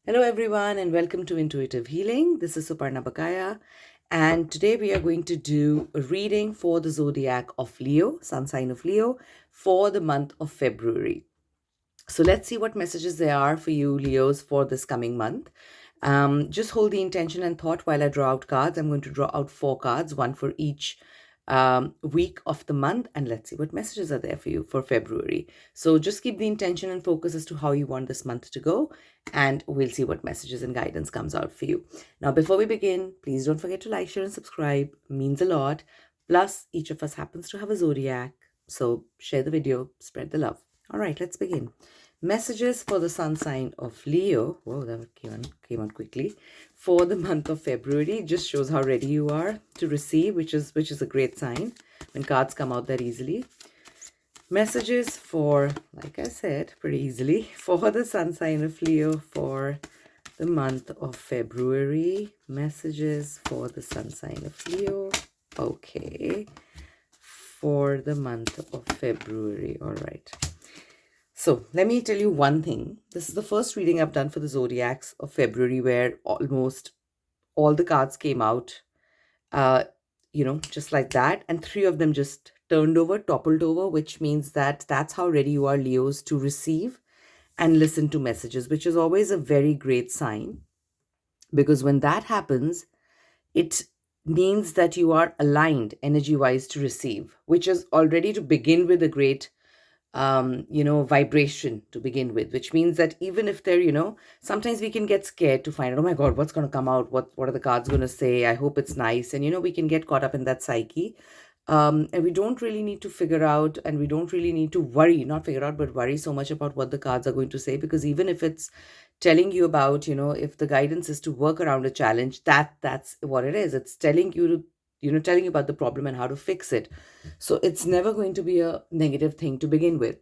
Hello, everyone, and welcome to Intuitive Healing. This is Suparna.bakaya, and today we are going to do a reading for the zodiac of Leo, sun sign of Leo, for the month of February. So let's see what messages there are for you, Leos, for this coming month. Just hold the intention and thought while I draw out cards. I'm going to draw out 4 cards, one for each week of the month, and let's see what messages are there for you for February. So just keep the intention and focus as to how you want this month to go, and we'll see what messages and guidance comes out for you. Now, before we begin, please don't forget to like, share, and subscribe. It means a lot. Plus, each of us happens to have a zodiac, so share the video, spread the love. All right, let's begin. Messages for the sun sign of Leo. Whoa, that came on quickly. For the month of February, just shows how ready you are to receive, which is a great sign when cards come out that easily. Messages for, like I said, pretty easily, for the sun sign of Leo for the month of February. Messages for the sun sign of Leo. Okay. For the month of February. All right. So let me tell you one thing. This is the first reading I've done for the zodiacs of February where almost all the cards came out, just like that. And 3 of them just toppled over, which means that that's how ready you are, Leos, to receive and listen to messages, which is always a very great sign. Because when that happens, it means that you are aligned energy-wise to receive, which is already to begin with a great vibration to begin with, which means that even if they're, sometimes we can get scared to find out, oh my God, what's going to come out? What are the cards going to say? I hope it's nice. And, we can get caught up in that psyche. And we don't really need to figure out, and we don't really need to worry, not figure out, but worry so much about what the cards are going to say, because even if it's telling you about, if the guidance is to work around a challenge, that's what it is. It's telling you to telling you about the problem and how to fix it. So it's never going to be a negative thing to begin with.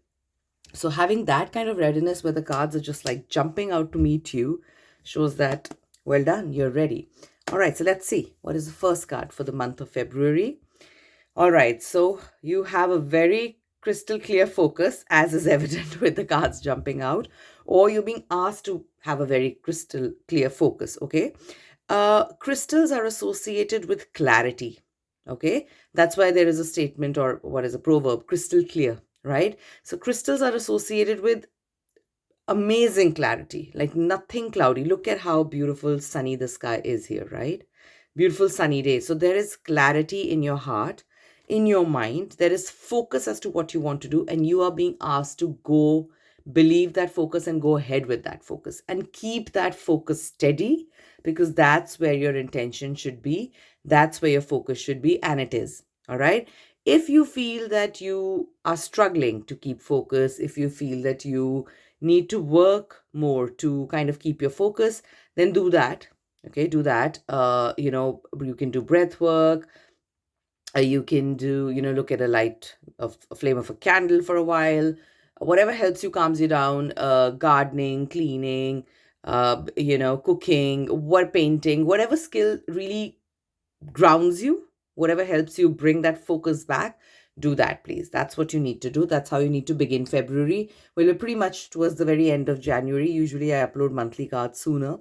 So having that kind of readiness where the cards are just like jumping out to meet you shows that, well done, you're ready. All right, so let's see. What is the first card for the month of February? All right, so you have a very crystal clear focus, as is evident with the cards jumping out, or you're being asked to have a very crystal clear focus, okay? Crystals are associated with clarity. Okay, that's why there is a statement, or what is a proverb, crystal clear, right? So crystals are associated with amazing clarity, like nothing cloudy. Look at how beautiful sunny the sky is here, right? Beautiful sunny day. So there is clarity in your heart, in your mind. There is focus as to what you want to do, and you are being asked to go believe that focus and go ahead with that focus and keep that focus steady, because that's where your intention should be. That's where your focus should be, and it is. All right. If you feel that you are struggling to keep focus, if you feel that you need to work more to kind of keep your focus, then do that. Okay, do that. You can do breath work. You can do, look at a light of a flame of a candle for a while. Whatever helps you, calms you down. Gardening, cleaning, cooking, what painting, whatever skill really grounds you, whatever helps you bring that focus back, do that, please. That's what you need to do. That's how you need to begin February. Well, we're pretty much towards the very end of January. Usually I upload monthly cards sooner.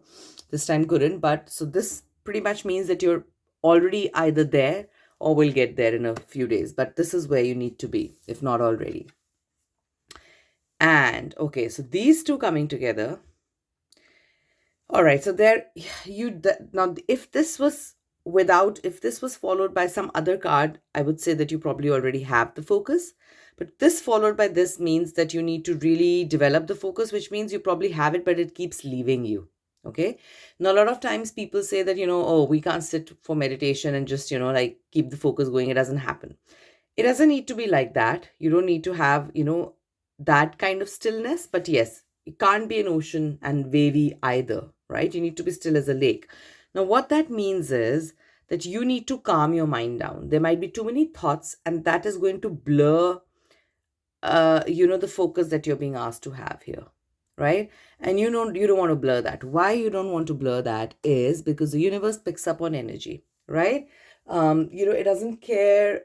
This time couldn't, but so this pretty much means that you're already either there or will get there in a few days. But this is where you need to be, if not already. And okay, so these two coming together. All right, so there now if this was followed by some other card, I would say that you probably already have the focus. But this followed by this means that you need to really develop the focus, which means you probably have it, but it keeps leaving you. Okay. Now, a lot of times people say that, oh, we can't sit for meditation and just, like keep the focus going. It doesn't happen. It doesn't need to be like that. You don't need to have, that kind of stillness. But yes, it can't be an ocean and wavy either, right? You need to be still as a lake. Now, what that means is that you need to calm your mind down. There might be too many thoughts, and that is going to blur, the focus that you're being asked to have here, right? And you don't want to blur that. Why you don't want to blur that is because the universe picks up on energy, right? It doesn't care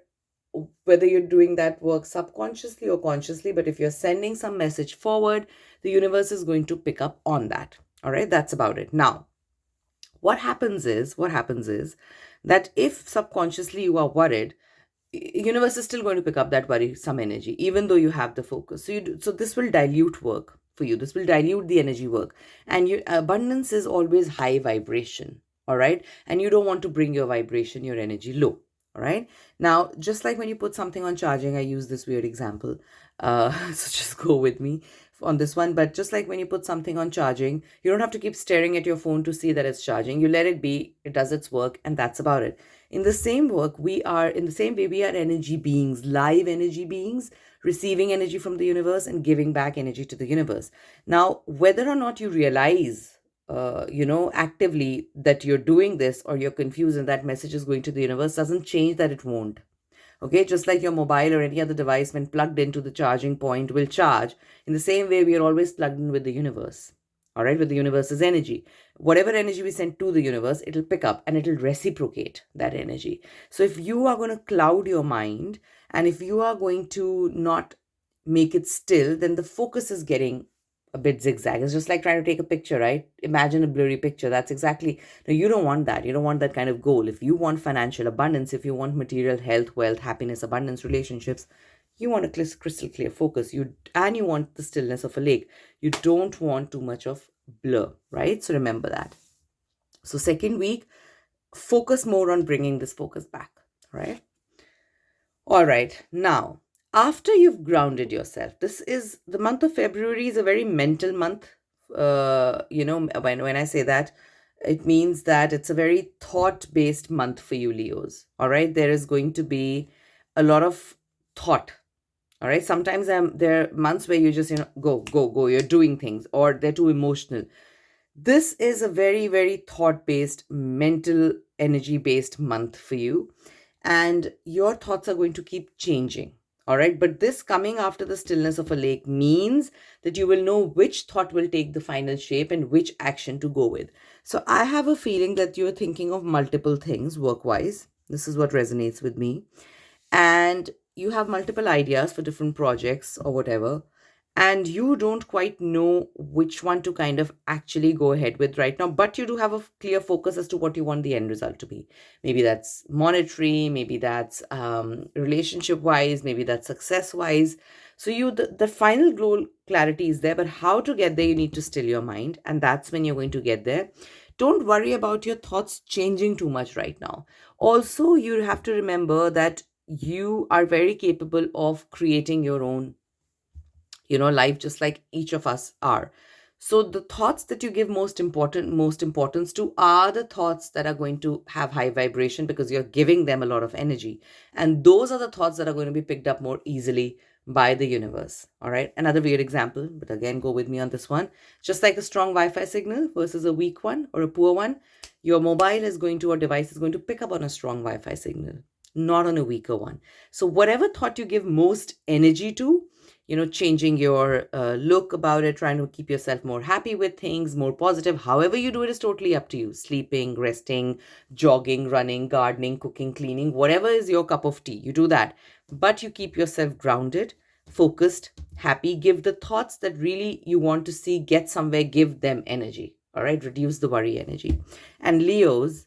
whether you're doing that work subconsciously or consciously, but if you're sending some message forward, the universe is going to pick up on that. All right, that's about it. Now, what happens is that if subconsciously you are worried, universe is still going to pick up that worry some energy even though you have the focus. So this will dilute work for you, this will dilute the energy work. And your abundance is always high vibration. All right, and you don't want to bring your vibration, your energy low. All right, now just like when you put something on charging, I use this weird example, so just go with me on this one. But just like when you put something on charging, you don't have to keep staring at your phone to see that it's charging. You let it be, it does its work, and that's about it. In the same way, we are energy beings, live energy beings, receiving energy from the universe and giving back energy to the universe. Now, whether or not you realize, actively that you're doing this, or you're confused and that message is going to the universe, doesn't change that it won't. Okay, just like your mobile or any other device, when plugged into the charging point, will charge. In the same way, we are always plugged in with the universe. All right, with the universe's energy. Whatever energy we send to the universe, it'll pick up and it'll reciprocate that energy. So if you are going to cloud your mind, and if you are going to not make it still, then the focus is getting a bit zigzag. It's just like trying to take a picture, right? Imagine a blurry picture. That's exactly, no, you don't want that. You don't want that kind of goal. If you want financial abundance, if you want material health, wealth, happiness, abundance, relationships, you want a crystal clear focus. You want the stillness of a lake. You don't want too much of blur, right? So remember that. So second week, focus more on bringing this focus back, right? All right. Now, after you've grounded yourself, this is the month of February is a very mental month. When I say that, it means that it's a very thought-based month for you, Leos. All right. There is going to be a lot of thought. All right. Sometimes there are months where you just, go, go, go. You're doing things, or they're too emotional. This is a very, very thought-based, mental, energy-based month for you, and your thoughts are going to keep changing. All right, but this coming after the stillness of a lake means that you will know which thought will take the final shape and which action to go with. So I have a feeling that you're thinking of multiple things work wise. This is what resonates with me. And you have multiple ideas for different projects or whatever, and you don't quite know which one to kind of actually go ahead with right now, but you do have a clear focus as to what you want the end result to be. Maybe that's monetary, maybe that's relationship wise, maybe that's success wise. So the final goal clarity is there, but how to get there, you need to still your mind, and that's when you're going to get there. Don't worry about your thoughts changing too much right now. Also, you have to remember that you are very capable of creating your own life, just like each of us are. So the thoughts that you give most importance to are the thoughts that are going to have high vibration, because you're giving them a lot of energy, and those are the thoughts that are going to be picked up more easily by the universe. All right, another weird example, but again, go with me on this one. Just like a strong wi-fi signal versus a weak one or a poor one, your mobile is going to, or device is going to pick up on a strong wi-fi signal, not on a weaker one. So whatever thought you give most energy to, changing your look about it, trying to keep yourself more happy with things, more positive, however you do it is totally up to you. Sleeping, resting, jogging, running, gardening, cooking, cleaning, whatever is your cup of tea, you do that. But you keep yourself grounded, focused, happy. Give the thoughts that really you want to see get somewhere, give them energy. All right, reduce the worry energy. And Leos,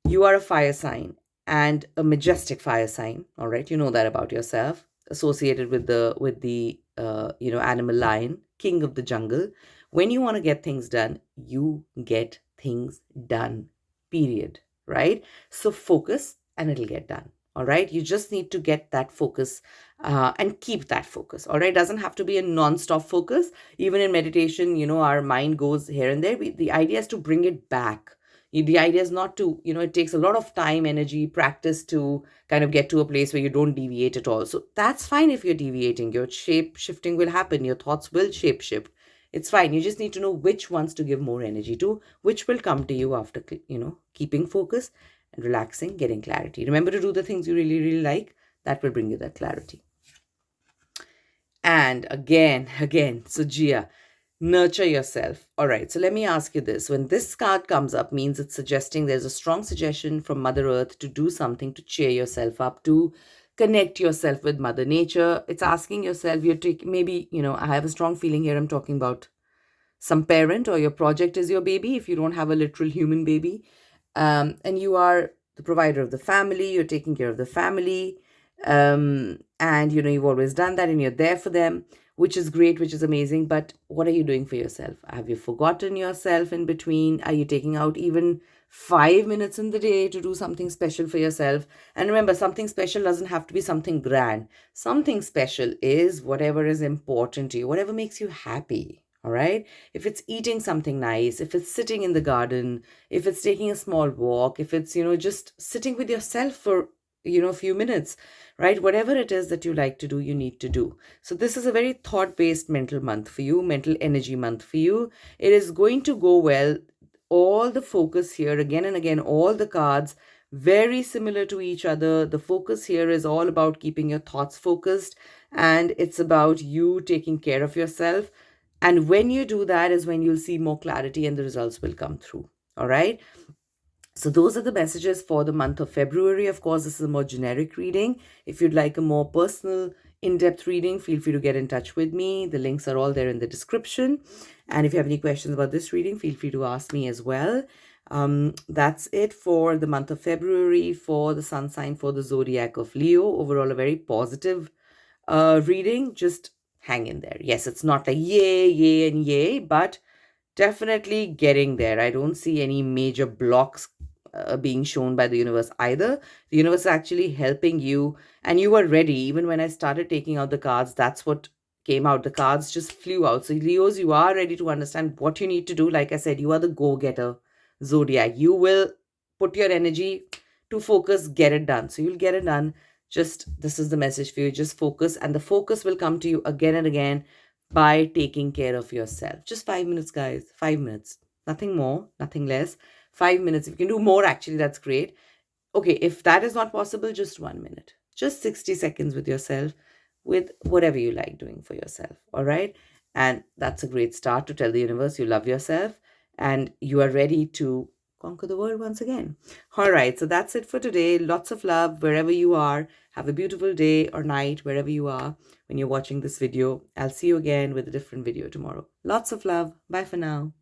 you are a fire sign, and a majestic fire sign. All right, you know that about yourself, associated with the animal lion, king of the jungle. When you want to get things done, you get things done, period. Right? So focus and it'll get done. All right, you just need to get that focus, and keep that focus. All right, doesn't have to be a non-stop focus. Even in meditation, our mind goes here and there. The idea is to bring it back. The idea is not to, it takes a lot of time, energy, practice to kind of get to a place where you don't deviate at all. So that's fine. If you're deviating, your shape shifting will happen, your thoughts will shape shift. It's fine. You just need to know which ones to give more energy to, which will come to you after keeping focus and relaxing, getting clarity. Remember to do the things you really, really like. That will bring you that clarity. And again, so Gia, nurture yourself. All right, so let me ask you this. When this card comes up, means it's suggesting there's a strong suggestion from Mother Earth to do something to cheer yourself up, to connect yourself with Mother Nature. It's asking yourself, maybe, I have a strong feeling here I'm talking about some parent, or your project is your baby if you don't have a literal human baby. And you are the provider of the family, you're taking care of the family. And you've always done that and you're there for them, which is great, which is amazing. But what are you doing for yourself? Have you forgotten yourself in between? Are you taking out even 5 minutes in the day to do something special for yourself? And remember, something special doesn't have to be something grand. Something special is whatever is important to you, whatever makes you happy. All right. If it's eating something nice, if it's sitting in the garden, if it's taking a small walk, if it's, just sitting with yourself for, a few minutes, right? Whatever it is that you like to do, you need to do. So this is a very thought-based mental month for you, mental energy month for you. It is going to go well. All the focus here, again and again, all the cards, very similar to each other. The focus here is all about keeping your thoughts focused, and it's about you taking care of yourself. And when you do that is when you'll see more clarity and the results will come through. All right. So those are the messages for the month of February. Of course, this is a more generic reading. If you'd like a more personal, in-depth reading, feel free to get in touch with me. The links are all there in the description. And if you have any questions about this reading, feel free to ask me as well. That's it for the month of February, for the sun sign, for the zodiac of Leo. Overall, a very positive reading. Just hang in there. Yes, it's not like yay, yay, and yay, but definitely getting there. I don't see any major blocks being shown by the universe either. The universe is actually helping you, and you were ready. Even when I started taking out the cards, that's what came out. The cards just flew out. So, Leos, you are ready to understand what you need to do. Like I said, you are the go getter zodiac. You will put your energy to focus, get it done. So, you'll get it done. Just this is the message for you. Just focus, and the focus will come to you again and again by taking care of yourself. Just 5 minutes, guys. 5 minutes. Nothing more, nothing less. 5 minutes. If you can do more, actually, that's great. Okay, if that is not possible, just 1 minute. Just 60 seconds with yourself, with whatever you like doing for yourself. All right. And that's a great start to tell the universe you love yourself and you are ready to conquer the world once again. All right. So that's it for today. Lots of love wherever you are. Have a beautiful day or night wherever you are when you're watching this video. I'll see you again with a different video tomorrow. Lots of love. Bye for now.